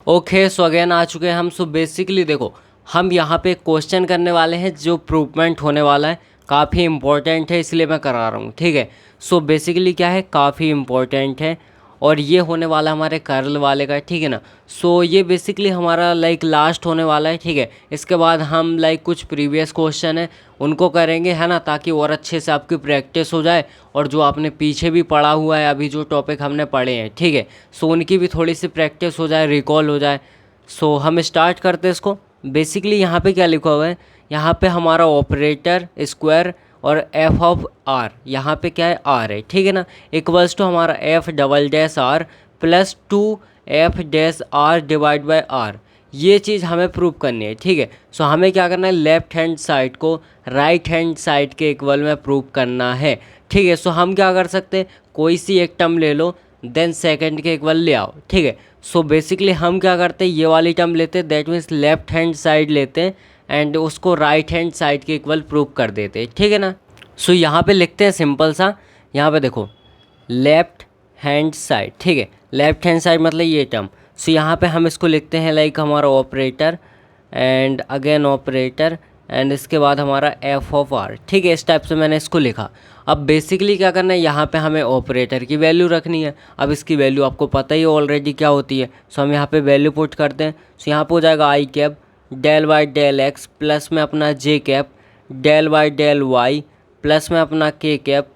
Okay so again आ चुके हैं हम। सो बेसिकली देखो, हम यहाँ पे क्वेश्चन करने वाले हैं जो प्रूवमेंट होने वाला है, काफ़ी इंपॉर्टेंट है इसलिए मैं करा रहा हूँ। ठीक है, सो बेसिकली क्या है, काफ़ी इंपॉर्टेंट है और ये होने वाला हमारे कर्ल वाले का। ठीक है ना। सो ये बेसिकली हमारा लाइक लास्ट होने वाला है। ठीक है, इसके बाद हम लाइक कुछ प्रीवियस क्वेश्चन है उनको करेंगे, है ना, ताकि और अच्छे से आपकी प्रैक्टिस हो जाए और जो आपने पीछे भी पढ़ा हुआ है, अभी जो टॉपिक हमने पढ़े हैं, ठीक है, सो उनकी भी थोड़ी सी प्रैक्टिस हो जाए, रिकॉल हो जाए। सो हम स्टार्ट करते हैं इसको। बेसिकली यहाँ पे क्या लिखा हुआ है, यहाँ पे हमारा ऑपरेटर स्क्वायर और एफ ऑफ आर, यहाँ पे क्या है, आर है। ठीक है ना, इक्वल्स टू हमारा f double dash r plus 2 f dash r divide by r. ये चीज़ हमें प्रूव करनी है। ठीक है, सो हमें क्या करना है, लेफ्ट हैंड साइड को राइट हैंड साइड के इक्वल में प्रूव करना है। ठीक है, सो हम क्या कर सकते हैं, कोई सी एक टर्म ले लो देन सेकंड के इक्वल ले आओ। ठीक है, सो बेसिकली हम क्या करते हैं, ये वाली टर्म लेते हैं, that means left hand side लेते हैं एंड उसको राइट हैंड साइड के इक्वल प्रूव कर देते हैं। ठीक है ना। सो यहाँ पे लिखते हैं सिंपल सा, यहाँ पे देखो लेफ्ट हैंड साइड। ठीक है, लेफ्ट हैंड साइड मतलब ये टर्म। सो यहाँ पे हम इसको लिखते हैं लाइक हमारा operator and again operator and इसके बाद हमारा एफ ऑफ आर। ठीक है, इस टाइप से मैंने इसको लिखा। अब बेसिकली क्या करना है, यहाँ पे हमें ऑपरेटर की वैल्यू रखनी है। अब इसकी वैल्यू आपको पता ही ऑलरेडी क्या होती है। सो हम यहाँ पे वैल्यू पुट करते हैं। सो यहाँ पे हो जाएगा i cap del y del x plus में अपना j cap del y del y plus में अपना के कैप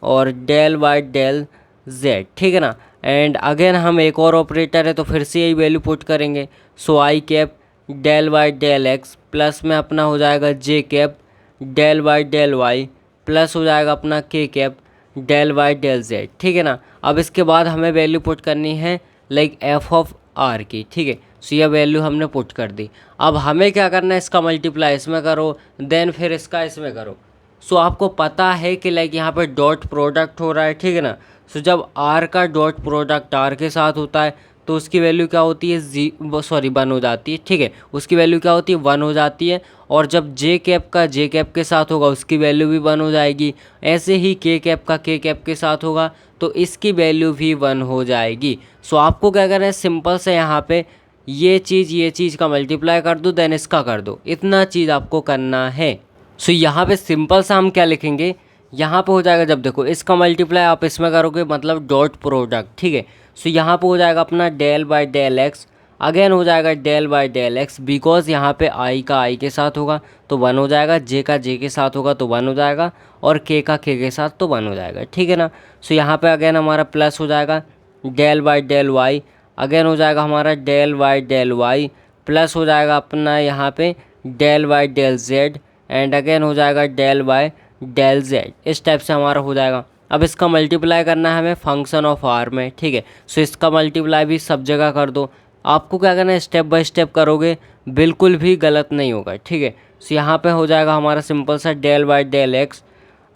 और डेल वाई डेल जेड। ठीक है ना। एंड अगेन हम एक और ऑपरेटर है तो फिर से यही वैल्यू पुट करेंगे। So i cap del y del x plus में अपना हो जाएगा j cap del y del y plus हो जाएगा अपना k cap del y del z. ठीक है ना। अब इसके बाद हमें वैल्यू पुट करनी है लाइक एफ ऑफ आर की। ठीक है, सो यह वैल्यू हमने पुट कर दी। अब हमें क्या करना है, इसका मल्टीप्लाई इसमें करो देन फिर इसका इसमें करो। सो आपको पता है कि लाइक यहाँ पे डॉट प्रोडक्ट हो रहा है। ठीक है ना। सो जब आर का डॉट प्रोडक्ट आर के साथ होता है तो उसकी वैल्यू क्या होती है, 1 हो जाती है। ठीक है, उसकी वैल्यू क्या होती है, 1 हो जाती है। और जब जे कैप का जे कैप के साथ होगा उसकी वैल्यू भी 1 हो जाएगी। ऐसे ही के कैप का के कैप के साथ होगा तो इसकी वैल्यू भी 1 हो जाएगी। सो आपको क्या करना है, सिंपल से यहाँ पे ये चीज़ का मल्टीप्लाई कर दो देन इसका कर दो, इतना चीज़ आपको करना है। सो यहाँ पे सिंपल सा हम क्या लिखेंगे, यहाँ पे हो जाएगा, जब देखो इसका मल्टीप्लाई आप इसमें करोगे मतलब डॉट प्रोडक्ट। ठीक है, सो यहाँ पे हो जाएगा अपना del by del x, again हो जाएगा del by del x, because यहाँ पे आई का आई के साथ होगा तो 1 हो जाएगा, जे का जे के साथ होगा तो 1 हो जाएगा और के का के साथ तो 1 हो जाएगा। ठीक है ना। सो यहाँ पे अगेन हमारा प्लस हो जाएगा del by del y, again हो जाएगा हमारा del by del y plus हो जाएगा अपना यहाँ पे del by del z and again हो जाएगा डेल बाय डेल जेड। इस टाइप से हमारा हो जाएगा। अब इसका मल्टीप्लाई करना है हमें फंक्शन ऑफ आर में। ठीक है, सो इसका मल्टीप्लाई भी सब जगह कर दो। आपको क्या करना है, स्टेप बाय स्टेप करोगे, बिल्कुल भी गलत नहीं होगा। ठीक है, सो यहाँ पे हो जाएगा हमारा सिंपल सा del by del x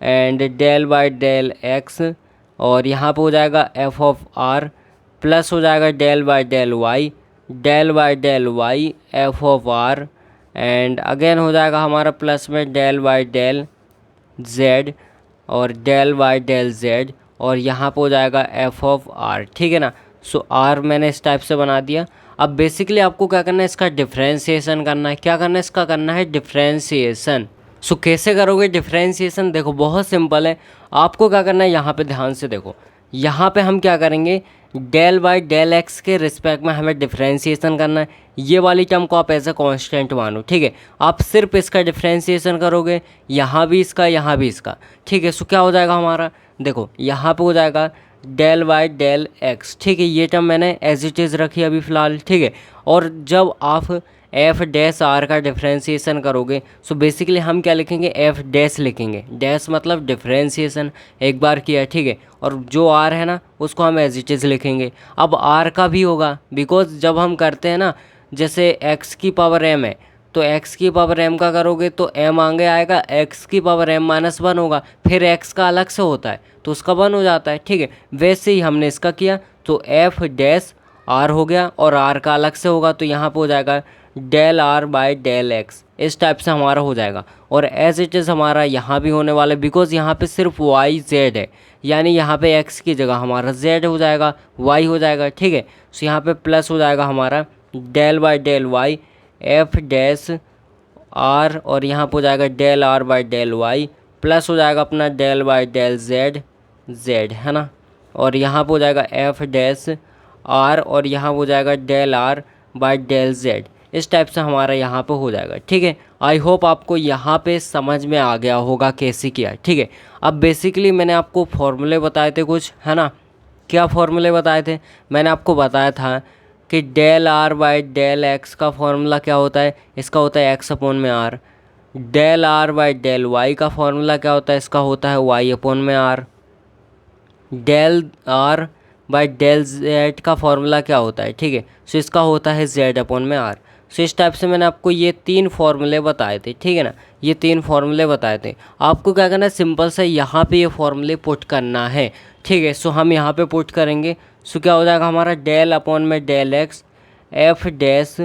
and del by del x और यहाँ पे हो जाएगा एफ ऑफ आर प्लस हो जाएगा del by del y f of r and again हो जाएगा हमारा प्लस में डेल बाय डेल जेड और डेल बाय डेल जेड और यहाँ पे हो जाएगा एफ ऑफ आर। ठीक है ना। सो आर मैंने इस टाइप से बना दिया। अब बेसिकली आपको क्या करना है, इसका डिफ्रेंशिएशन करना है। क्या करना है, इसका करना है डिफ्रेंशिएशन। सो कैसे करोगे डिफ्रेंशिएशन, देखो बहुत सिंपल है। आपको क्या करना है, यहाँ पे ध्यान से देखो, यहाँ पे हम क्या करेंगे, डेल बाय डेल एक्स के रिस्पेक्ट में हमें डिफ्रेंशिएशन करना है। ये वाली टर्म को आप एज ए कांस्टेंट मानो। ठीक है, आप सिर्फ इसका डिफ्रेंशिएशन करोगे, यहाँ भी इसका यहाँ भी इसका। ठीक है, सो क्या हो जाएगा हमारा, देखो यहाँ पे हो जाएगा डेल बाय डेल एक्स। ठीक है, ये टर्म मैंने एज इट इज़ रखी अभी फ़िलहाल। ठीक है, और जब आप एफ डैश आर का डिफ्रेंशिएशन करोगे सो बेसिकली हम क्या लिखेंगे, एफ डैश लिखेंगे। डैश मतलब डिफ्रेंशिएशन एक बार किया है। ठीक है, और जो आर है ना उसको हम एज इट इज़ लिखेंगे। अब आर का भी होगा, बिकॉज जब हम करते हैं ना, जैसे एक्स की पावर एम है तो एक्स की पावर एम का करोगे तो एम आगे आएगा, एक्स की पावर एम माइनस 1 होगा, फिर एक्स का अलग से होता है तो उसका 1 हो जाता है। ठीक है, वैसे ही हमने इसका किया तो एफ डैश आर हो गया और आर का अलग से होगा तो यहाँ पे हो जाएगा del r by del x. इस टाइप से हमारा हो जाएगा और एज इट इज़ हमारा यहाँ भी होने वाला है, बिकॉज यहाँ पे सिर्फ वाई जेड है, यानी यहाँ पे एक्स की जगह हमारा जेड हो जाएगा, वाई हो जाएगा। ठीक है, सो यहाँ पे प्लस हो जाएगा हमारा del by del y f dash r, और यहाँ पे हो जाएगा del r by del y, plus हो जाएगा अपना del by del z z, है ना, और यहाँ पे हो जाएगा एफ डैश आर, और यहाँ पे हो जाएगा del r by del z. इस टाइप से हमारा यहाँ पे हो जाएगा। ठीक है, आई होप आपको यहाँ पे समझ में आ गया होगा कैसे किया। ठीक है, अब बेसिकली मैंने आपको फॉर्मूले बताए थे कुछ, है ना। क्या फॉर्मूले बताए थे? मैंने आपको बताया था कि del r by del x का फॉर्मूला क्या होता है, इसका होता है एक्स अपॉन में r. Del r by del y का फॉर्मूला क्या होता है, इसका होता है वाई अपॉन में r. Del r by del z का फॉर्मूला क्या होता है, ठीक है, सो इसका होता है जेड अपॉन में आर। सो इस टाइप से मैंने आपको ये 3 फॉर्मूले बताए थे, ठीक है ना, ये 3 फॉर्मूले बताए थे। आपको क्या करना है, सिंपल से यहाँ पे ये फॉर्मूले पुट करना है। ठीक है, सो हम यहाँ पे पुट करेंगे। सो क्या हो जाएगा हमारा डेल अपॉन में del x f dash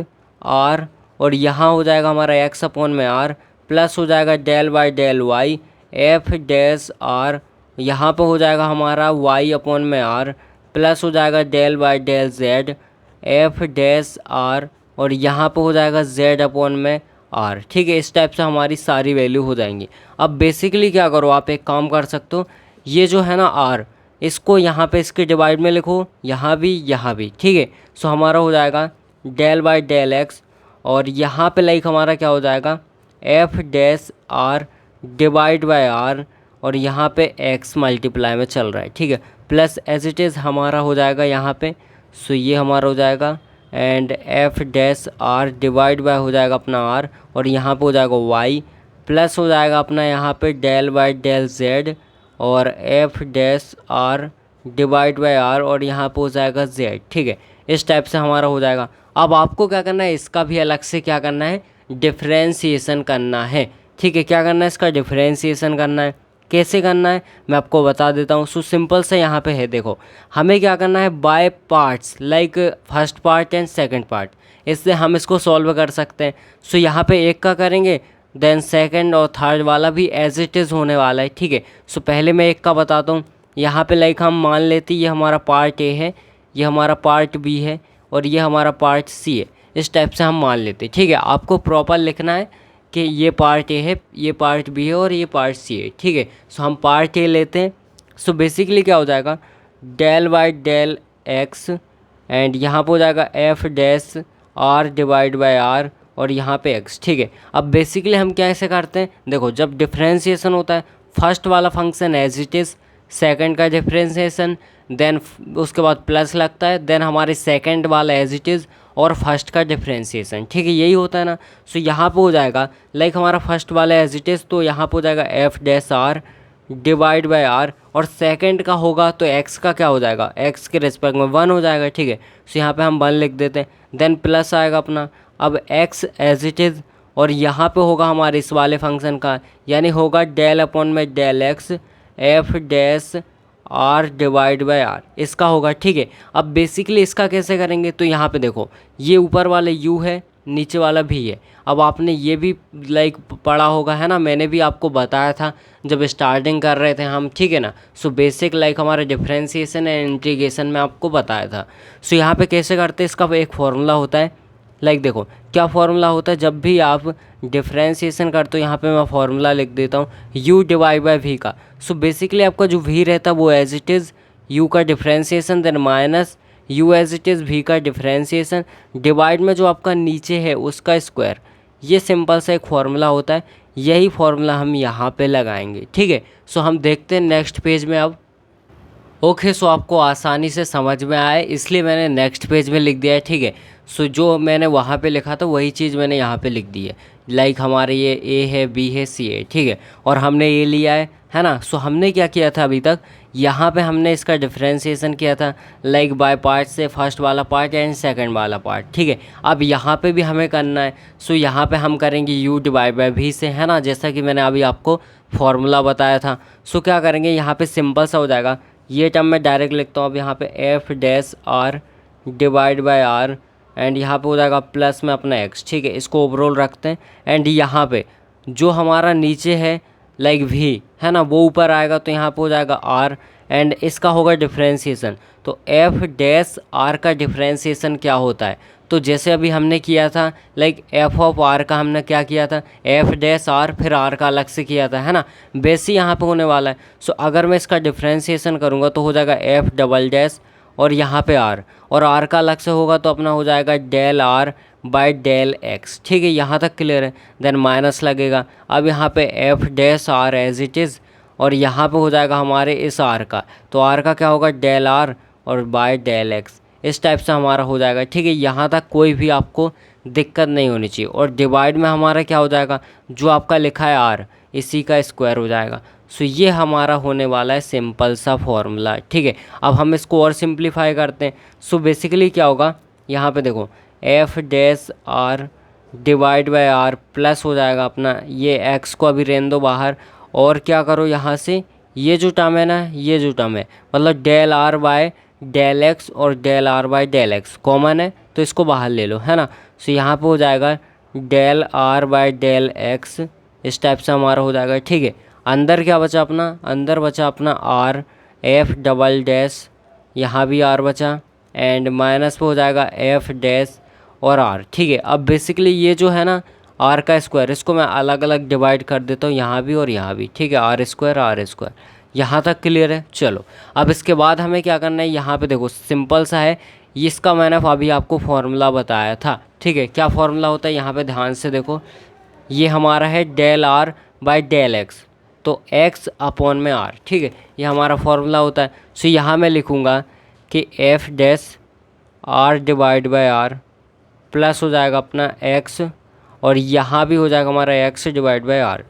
r, और यहाँ हो जाएगा हमारा एक्स अपॉन में आर, प्लस हो जाएगा del by del y f dash r, यहाँ पे हो जाएगा हमारा y अपॉन में r, प्लस हो जाएगा del by del z f dash r, और यहाँ पे हो जाएगा z अपॉन में r। ठीक है, इस टाइप से हमारी सारी वैल्यू हो जाएंगी। अब बेसिकली क्या करो, आप एक काम कर सकते हो, ये जो है ना r, इसको यहाँ पे इसके डिवाइड में लिखो, यहाँ भी। ठीक है, सो हमारा हो जाएगा डेल बाय डेल एक्स, और यहाँ पे लाइक हमारा क्या हो जाएगा f dash r divide by r, और यहाँ पे x मल्टीप्लाई में चल रहा है। ठीक है, प्लस एज इट इज़ हमारा हो जाएगा यहाँ पे, सो ये हमारा हो जाएगा and f dash r divide by हो जाएगा अपना r, और यहाँ पे हो जाएगा y, प्लस हो जाएगा अपना यहाँ पे डेल बाय डेल z, और f dash r divide by r, और यहाँ पे हो जाएगा z। ठीक है, इस टाइप से हमारा हो जाएगा। अब आपको क्या करना है, इसका भी अलग से क्या करना है, डिफ्रेंसीसन करना है। ठीक है, क्या करना है, इसका डिफ्रेंसीसन करना है। कैसे करना है मैं आपको बता देता हूँ। सो सिंपल से यहाँ पे है, देखो हमें क्या करना है, by parts, like first part and second part, इससे हम इसको सॉल्व कर सकते हैं। सो यहाँ पे एक का करेंगे, देन सेकंड और थर्ड वाला भी एज इट इज़ होने वाला है। ठीक है, सो पहले मैं एक का बताता हूँ। यहाँ पे लाइक हम मान लेते ये हमारा पार्ट ए है, ये हमारा पार्ट बी है, और ये हमारा पार्ट सी है। इस टाइप से हम मान लेते। ठीक है, आपको प्रॉपर लिखना है कि ये पार्ट ए है, ये पार्ट बी है, और ये पार्ट सी है। ठीक है, सो हम पार्ट ए लेते हैं। सो बेसिकली क्या हो जाएगा, del by del x, and यहाँ पे हो जाएगा f dash r divide by r, और यहाँ पे एक्स। ठीक है, अब बेसिकली हम क्या ऐसे करते हैं, देखो जब डिफ्रेंशिएशन होता है, फर्स्ट वाला function as it is, second का डिफ्रेंशिएशन, देन उसके बाद प्लस लगता है, देन हमारे सेकंड वाला एज इट इज़, और फर्स्ट का डिफ्रेंशिएशन। ठीक है, यही होता है ना। सो यहाँ पे हो जाएगा लाइक हमारा फर्स्ट वाला एज इट इज़, तो यहाँ पे हो जाएगा f dash r divide by r, और सेकंड का होगा तो एक्स का क्या हो जाएगा, एक्स के रिस्पेक्ट में 1 हो जाएगा। ठीक है, सो यहाँ पे हम 1 लिख देते हैं, देन प्लस आएगा अपना, अब एक्स एज इट इज़, और यहाँ पे होगा हमारे इस वाले फंक्शन का, यानी होगा डेल अपॉन में del x f dash r divide by r, इसका होगा। ठीक है, अब बेसिकली इसका कैसे करेंगे, तो यहाँ पे देखो ये ऊपर वाले u है, नीचे वाला भी है। अब आपने ये भी लाइक पढ़ा होगा, है ना, मैंने भी आपको बताया था जब स्टार्टिंग कर रहे थे हम। ठीक है ना, सो बेसिक लाइक हमारा डिफ्रेंशिएशन एंड इंटीग्रेशन में आपको बताया था। सो यहाँ पे कैसे करते हैं, इसका एक फॉर्मूला होता है। लाइक देखो क्या फॉर्मूला होता है, जब भी आप डिफ्रेंशिएशन करते हो, यहाँ पे मैं फॉर्मूला लिख देता हूँ u डिवाइड बाय v का। सो बेसिकली आपका जो v रहता है वो एज इट इज़ u का differentiation, then minus u as it is v का डिफ्रेंशिएशन, डिवाइड में जो आपका नीचे है उसका स्क्वायर। ये सिंपल सा एक फॉर्मूला होता है, यही फॉर्मूला हम यहाँ पे लगाएंगे। ठीक है, सो हम देखते हैं नेक्स्ट पेज में अब। ओके, सो आपको आसानी से समझ में आए इसलिए मैंने नेक्स्ट पेज में लिख दिया है। ठीक है, सो जो मैंने वहाँ पे लिखा था वही चीज़ मैंने यहाँ पे लिख दी है। लाइक हमारे ये ए है, बी है, सी है। ठीक है, और हमने ये लिया है ना। सो हमने क्या किया था अभी तक, यहाँ पे हमने इसका डिफ्रेंशिएशन किया था लाइक बाय पार्ट से, फर्स्ट वाला पार्ट एंड सेकंड वाला पार्ट। ठीक है, अब यहाँ पे भी हमें करना है। सो यहाँ पे हम करेंगे u डिवाइड बाय v से, है ना, जैसा कि मैंने अभी आपको फॉर्मूला बताया था। सो क्या करेंगे, यहाँ पे सिंपल सा हो जाएगा, ये टर्म मैं डायरेक्ट लिखता हूँ। अब यहाँ पे f dash r divide by r, and यहाँ पे हो जाएगा प्लस में अपना एक्स। ठीक है, इसको ओवरऑल रखते हैं, एंड यहाँ पे जो हमारा नीचे है लाइक v, है ना, वो ऊपर आएगा, तो यहाँ पे हो जाएगा r, एंड इसका होगा डिफ्रेंशिएशन। तो एफ डैश आर का डिफ्रेंशिएशन क्या होता है, तो जैसे अभी हमने किया था लाइक एफ ऑफ आर का हमने क्या किया था, एफ डैश आर फिर आर का अलग से किया था, है ना। वैसे यहाँ पे होने वाला है। सो अगर मैं इसका डिफ्रेंशिएशन करूँगा तो हो जाएगा एफ डबल डैश और यहाँ पे आर, और आर का अलग से होगा तो अपना हो जाएगा del r by del x. ठीक है, यहाँ तक क्लियर है। देन माइनस लगेगा। अब यहाँ पे f dash r as it is, और यहाँ पे हो जाएगा हमारे इस आर का, तो आर का क्या होगा डेल आर और बाय डेल एक्स। इस टाइप से हमारा हो जाएगा। ठीक है, यहाँ तक कोई भी आपको दिक्कत नहीं होनी चाहिए। और डिवाइड में हमारा क्या हो जाएगा, जो आपका लिखा है आर, इसी का स्क्वायर हो जाएगा। सो ये हमारा होने वाला है सिंपल सा फॉर्मूला। ठीक है, अब हम इसको और सिंप्लीफाई करते हैं। सो बेसिकली क्या होगा, यहाँ पे देखो f dash r divide by r plus हो जाएगा अपना, ये एक्स को अभी रहने दो बाहर, और क्या करो यहाँ से ये जो टर्म है ना, ये जो टर्म है मतलब del r by del x और del r by del x common है तो इसको बाहर ले लो, है ना। सो यहाँ पे हो जाएगा del r by del x, इस टाइप से हमारा हो जाएगा। ठीक है, अंदर क्या बचा अपना, अंदर बचा अपना आर एफ डबल डैश, यहाँ भी आर बचा, एंड माइनस पे हो जाएगा एफ डैश और आर। ठीक है, अब बेसिकली ये जो है ना आर का स्क्वायर, इसको मैं अलग अलग डिवाइड कर देता हूँ यहाँ भी और यहाँ भी। ठीक है, आर स्क्वायर, यहाँ तक क्लियर है। चलो अब इसके बाद हमें क्या करना है, यहाँ पे देखो सिंपल सा है, इसका मैंने अभी आपको फॉर्मूला बताया था। ठीक है, क्या फॉर्मूला होता है, यहाँ पे ध्यान से देखो, ये हमारा है del r by del x, तो एक्स अपॉन में आर। ठीक है, ये हमारा फॉर्मूला होता है। सो यहाँ मैं लिखूँगा कि f dash r divide by r plus हो जाएगा अपना एक्स, और यहाँ भी हो जाएगा हमारा एक्स डिवाइड बाय आर।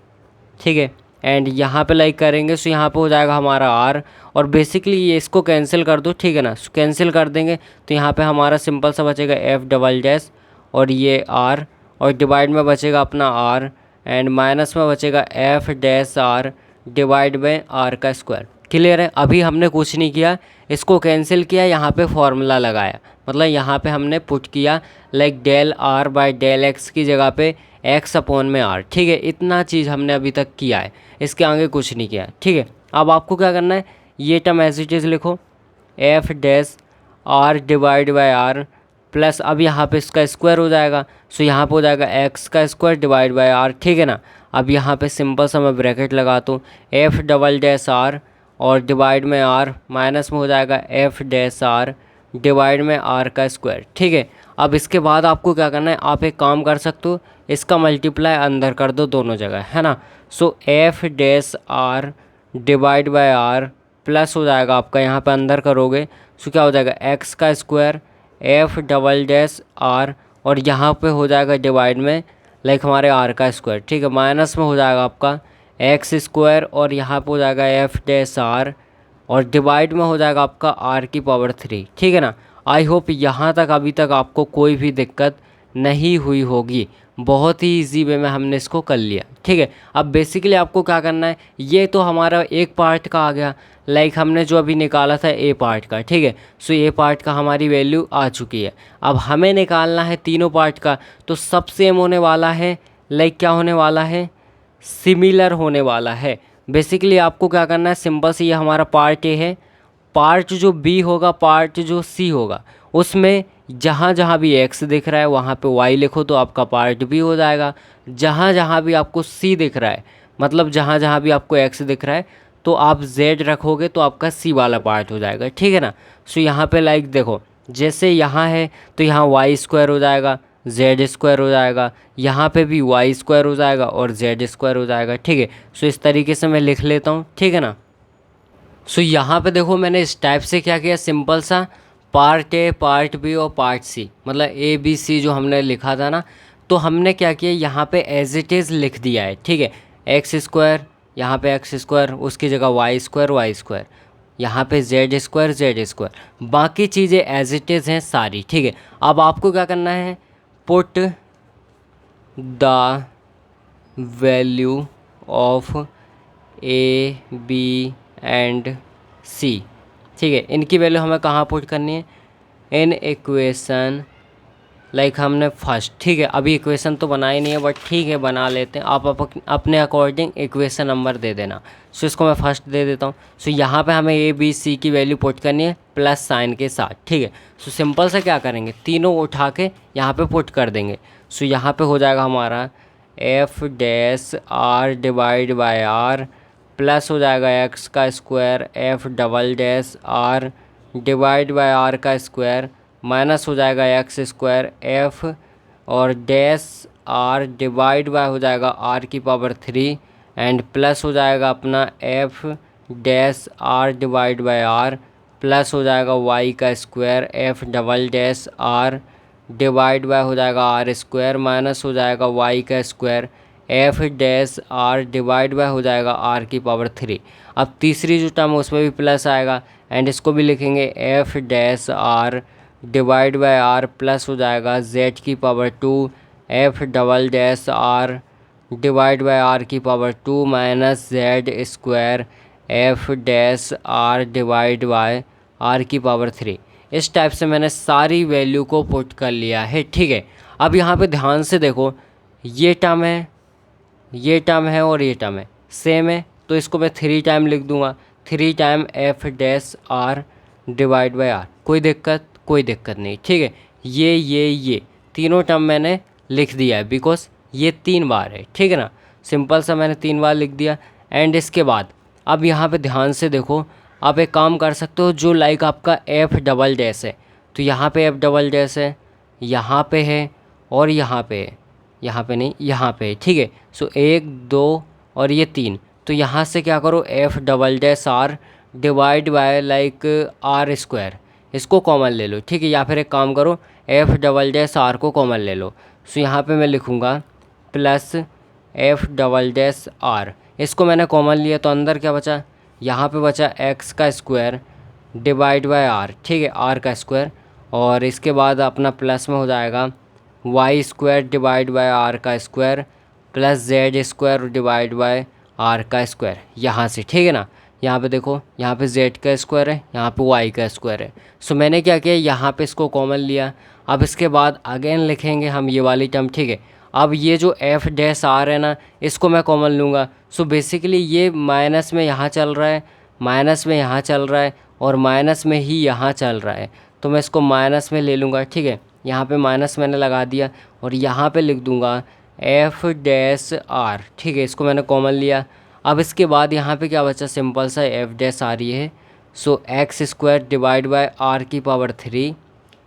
ठीक है, एंड यहाँ पे लाइक करेंगे सो यहाँ पे हो जाएगा हमारा आर, और बेसिकली ये इसको कैंसिल कर दो। ठीक है ना, कैंसिल कर देंगे तो यहाँ पे हमारा सिंपल सा बचेगा एफ डबल डैश और ये आर, और डिवाइड में बचेगा अपना आर, एंड माइनस में बचेगा f dash r divide by r का स्क्वायर। क्लियर है, अभी हमने कुछ नहीं किया, इसको कैंसिल किया, यहाँ पे फॉर्मूला लगाया, मतलब यहाँ पे हमने पुट किया like del r by del x की जगह पे एक्स अपॉन में आर। ठीक है, इतना चीज़ हमने अभी तक किया है, इसके आगे कुछ नहीं किया है। ठीक है, अब आपको क्या करना है, ये टर्म एज इट इज़ लिखो f dash r divide by r plus, अब यहाँ पे इसका स्क्वायर हो जाएगा, सो यहाँ पे हो जाएगा एक्स का स्क्वायर डिवाइड बाय आर। ठीक है ना, अब यहाँ पे सिंपल सा मैं ब्रैकेट लगाता हूँ, एफ डबल डैश आर और डिवाइड में आर, माइनस में हो जाएगा एफ डैश आर डिवाइड में आर का स्क्वायर। ठीक है, अब इसके बाद आपको क्या करना है, आप एक काम कर सकते हो, इसका मल्टीप्लाई अंदर कर दो दोनों जगह, है ना। So f dash r divide by r plus हो जाएगा आपका, यहाँ पे अंदर करोगे सो क्या हो जाएगा एक्स का square f double dash r, और यहाँ पे हो जाएगा डिवाइड में लाइक हमारे आर का स्क्वायर। ठीक है, माइनस में हो जाएगा आपका एक्स स्क्वायर, और यहाँ पे हो जाएगा एफ डैश आर, और डिवाइड में हो जाएगा आपका आर की पावर 3। ठीक है ना, आई होप यहाँ तक अभी तक आपको कोई भी दिक्कत नहीं हुई होगी, बहुत ही इजी वे में हमने इसको कर लिया। ठीक है, अब बेसिकली आपको क्या करना है, ये तो हमारा एक पार्ट का आ गया, लाइक हमने जो अभी निकाला था ए पार्ट का। ठीक है, सो ए पार्ट का हमारी वैल्यू आ चुकी है। अब हमें निकालना है तीनों पार्ट का, तो सब सेम होने वाला है, लाइक क्या होने वाला है, सिमिलर होने वाला है। बेसिकली आपको क्या करना है, सिंपल से ये हमारा पार्ट ए है, पार्ट जो बी होगा, पार्ट जो सी होगा, उसमें जहाँ जहाँ भी एक्स दिख रहा है वहाँ पे वाई लिखो तो आपका पार्ट बी हो जाएगा। जहाँ जहाँ भी आपको सी दिख रहा है, मतलब जहाँ जहाँ भी आपको एक्स दिख रहा है तो आप जेड रखोगे तो आपका सी वाला पार्ट हो जाएगा। ठीक है ना, सो यहाँ पे लाइक देखो, जैसे यहाँ है तो यहाँ वाई स्क्वायर हो जाएगा, जेड स्क्वायर हो जाएगा, यहाँ पे भी वाई स्क्वायर हो जाएगा और जेड स्क्वायर हो जाएगा। ठीक है, सो इस तरीके से मैं लिख लेता हूँ। ठीक है ना, सो यहाँ पे देखो मैंने इस टाइप से क्या किया, सिंपल सा पार्ट ए, पार्ट बी और पार्ट सी, मतलब ए बी सी जो हमने लिखा था ना, तो हमने क्या किया यहाँ पे एज इट इज़ लिख दिया है। ठीक है, एक्स स्क्वायर, यहाँ पे एक्स स्क्वायर, उसकी जगह वाई स्क्वायर, यहाँ पे जेड स्क्वायर, बाकी चीज़ें एज इट इज़ हैं सारी। ठीक है, अब आपको क्या करना है, put the value of a b and c. ठीक है, इनकी वैल्यू हमें कहाँ पुट करनी है, इन इक्वेशन लाइक हमने फर्स्ट, ठीक है, अभी इक्वेशन तो बनाई नहीं है बट ठीक है बना लेते हैं। आप अपने अकॉर्डिंग इक्वेशन नंबर दे देना। सो इसको मैं फर्स्ट दे देता हूँ। सो यहाँ पे हमें ए बी सी की वैल्यू पुट करनी है प्लस साइन के साथ, ठीक है। सो सिंपल से क्या करेंगे, तीनों उठा के यहाँ पे पुट कर देंगे। सो यहाँ पे हो जाएगा हमारा f dash r divide by r plus हो जाएगा एक्स का square f double dash r divide by r का स्क्वायर माइनस हो जाएगा एक्स स्क्वायर एफ और डैश आर डिवाइड बाय हो जाएगा आर की पावर 3 एंड प्लस हो जाएगा अपना f dash r divide by r plus हो जाएगा वाई का square f double dash r divide by हो जाएगा आर स्क्वायर माइनस हो जाएगा वाई का square f dash r divide by हो जाएगा आर की पावर 3। अब तीसरी जो टर्म है उसमें भी प्लस आएगा एंड इसको भी लिखेंगे f dash r divide by r plus हो जाएगा जेड की power 2 f double dash r divide by r की power 2 minus z square f dash r divide by r की पावर 3। इस टाइप से मैंने सारी वैल्यू को पुट कर लिया है, ठीक है। अब यहाँ पे ध्यान से देखो, ये टर्म है, ये टर्म है और ये टर्म है, सेम है, तो इसको मैं 3 टाइम लिख दूंगा, 3 time f dash r divide by r. कोई दिक्कत नहीं, ठीक है। ये तीनों टर्म मैंने लिख दिया है बिकॉज ये 3 बार है, ठीक है ना। सिंपल सा मैंने 3 बार लिख दिया एंड इसके बाद अब यहाँ पे ध्यान से देखो, आप एक काम कर सकते हो, जो लाइक आपका एफ डबल डैश है तो यहाँ पे एफ डबल डैश है, यहाँ पे है और यहाँ पे है, यहाँ पे नहीं यहाँ पे है, ठीक है। सो 1 2 और ये 3, तो यहाँ से क्या करो f double dash r divide by like r square, इसको कॉमन ले लो, ठीक है। या फिर एक काम करो एफ डबल डैश आर को कॉमन ले लो। सो यहाँ पे मैं लिखूँगा plus f double dash r, इसको मैंने कॉमन लिया तो अंदर क्या बचा, यहाँ पे बचा एक्स का स्क्वायर डिवाइड बाय आर, ठीक है, आर का स्क्वायर, और इसके बाद अपना प्लस में हो जाएगा y square divide by r का square plus z square divide by r का स्क्वायर, यहाँ से, ठीक है ना। यहाँ पे देखो, यहाँ पे जेड का स्क्वायर है, यहाँ पे वाई का स्क्वायर है। सो मैंने क्या किया, यहाँ पे इसको कॉमन लिया। अब इसके बाद अगेन लिखेंगे हम ये वाली टर्म, ठीक है। अब ये जो एफ डैश आर है ना, इसको मैं कॉमन लूँगा। सो बेसिकली ये माइनस में यहाँ चल रहा है, माइनस में यहाँ चल रहा है और माइनस में ही यहाँ चल रहा है, तो मैं इसको माइनस में ले लूँगा, ठीक है। यहाँ पे माइनस मैंने लगा दिया और यहाँ पे लिख दूँगा एफ डैश आर, ठीक है, इसको मैंने कॉमन लिया। अब इसके बाद यहाँ पे क्या बचा, सिंपल सा एफ डैश आर ये है। So x square divide by r की पावर 3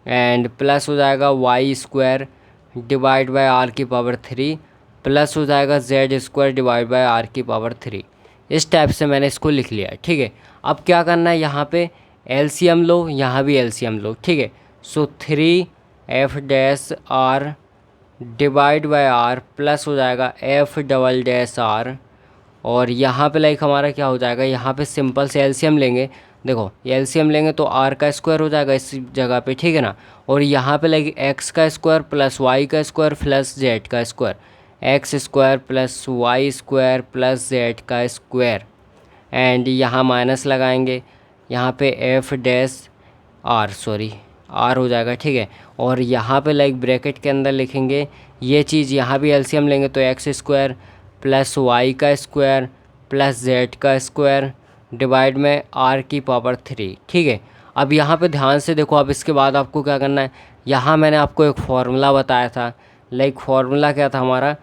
एंड प्लस हो जाएगा y square divide by r की पावर 3 प्लस हो जाएगा z square divide by r की पावर 3। इस टाइप से मैंने इसको लिख लिया, ठीक है। अब क्या करना है, यहाँ पे एलसीएम लो, यहाँ भी एलसीएम लो, ठीक है। So 3 f dash r divide by r plus हो जाएगा एफ डबल डैश आर, और यहाँ पे लाइक हमारा क्या हो जाएगा, यहाँ पे सिंपल से एलसीएम लेंगे, देखो एलसीएम लेंगे तो आर का स्क्वायर हो जाएगा इस जगह पे, ठीक है ना। और यहाँ पे लाइक एक्स का स्क्वायर प्लस वाई का स्क्वायर प्लस जेड का square, x square plus y square plus z का स्क्वायर, एंड यहाँ माइनस लगाएंगे, यहाँ पे f dash r, sorry r हो जाएगा, ठीक है। और यहाँ पे लाइक ब्रैकेट के अंदर लिखेंगे ये चीज़, यहाँ भी एलसीएम लेंगे तो एक्स स्क्वायर प्लस वाई का स्क्वायर प्लस जेड का स्क्वायर डिवाइड में आर की पावर 3, ठीक है। अब यहाँ पे ध्यान से देखो, अब इसके बाद आपको क्या करना है, यहाँ मैंने आपको एक फार्मूला बताया था, लाइक फार्मूला क्या था हमारा,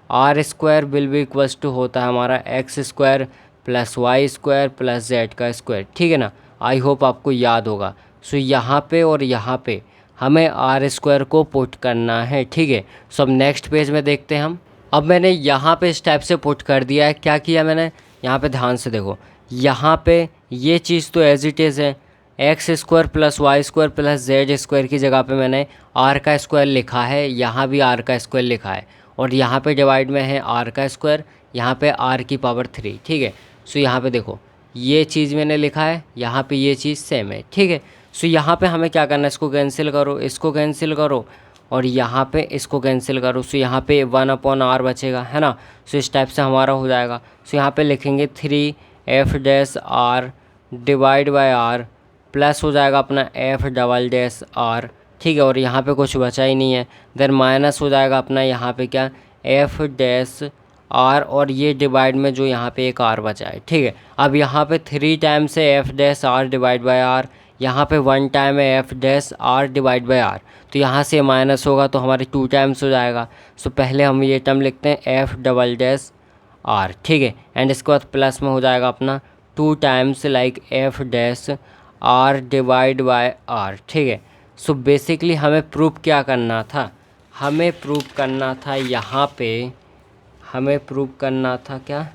r square will be equals to होता है हमारा x square plus y square plus z का स्क्वायर, ठीक है ना। आई होप आपको याद होगा। सो यहाँ पे और यहाँ पे हमें आर स्क्वायर को पुट करना है, ठीक है। सो अब नेक्स्ट पेज में देखते हैं हम। अब मैंने यहाँ पे इस टाइप से पुट कर दिया है। क्या किया मैंने, यहाँ पे ध्यान से देखो, यहाँ पे ये चीज़ तो एज इट इज़ है, x square plus y square plus z square की जगह पे मैंने आर का स्क्वायर लिखा है, यहाँ भी आर का स्क्वायर लिखा है, और यहाँ पे डिवाइड में है आर का स्क्वायर, यहाँ पे आर की पावर 3, ठीक है। सो यहाँ पे देखो ये चीज़ मैंने लिखा है, यहाँ पे ये चीज़ सेम है, ठीक है। सो यहाँ पे हमें क्या करना है, इसको कैंसिल करो, इसको कैंसिल करो और यहाँ पे इसको कैंसिल करो। सो यहाँ पे 1/r बचेगा, है ना। सो इस टाइप से हमारा हो जाएगा। सो यहाँ पे लिखेंगे 3 f dash r divide by r plus हो जाएगा अपना एफ डबल डैश आर ठीक है, और यहाँ पे कुछ बचा ही नहीं है, देन माइनस हो जाएगा अपना यहाँ पे क्या, एफ डैश आर, और ये डिवाइड में जो यहाँ पे एक आर बचा है। ठीक है, अब यहाँ पे 3 टाइम्स है f dash r divide by r, यहाँ पे 1 टाइम है f dash r divide by r, तो यहाँ से माइनस होगा तो हमारे 2 टाइम्स हो जाएगा। सो पहले हम ये टर्म लिखते हैं एफ डबल डैश आर। ठीक है, एंड इसके बाद प्लस में हो जाएगा अपना 2 times like f dash r divide by r. ठीक है, सो बेसिकली हमें प्रूव क्या करना था, हमें प्रूव करना था यहाँ पे, हमें प्रूव करना था क्या,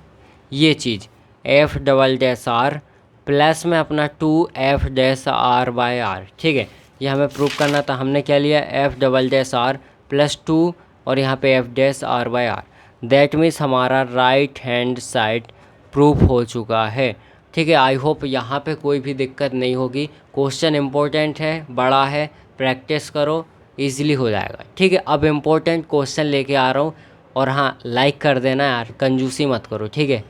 ये चीज़ f double dash r plus में अपना 2 f dash r by r. ठीक है, ये हमें प्रूव करना था। हमने क्या लिया, f double dash r plus 2 और यहाँ पे f dash r by r. That means हमारा राइट हैंड साइड प्रूफ हो चुका है। ठीक है, आई होप यहाँ पे कोई भी दिक्कत नहीं होगी। क्वेश्चन इम्पोर्टेंट है, बड़ा है, प्रैक्टिस करो, इजीली हो जाएगा। ठीक है, अब इम्पोर्टेंट क्वेश्चन लेके आ रहा हूँ, और हाँ लाइक कर देना यार, कंजूसी मत करो। ठीक है।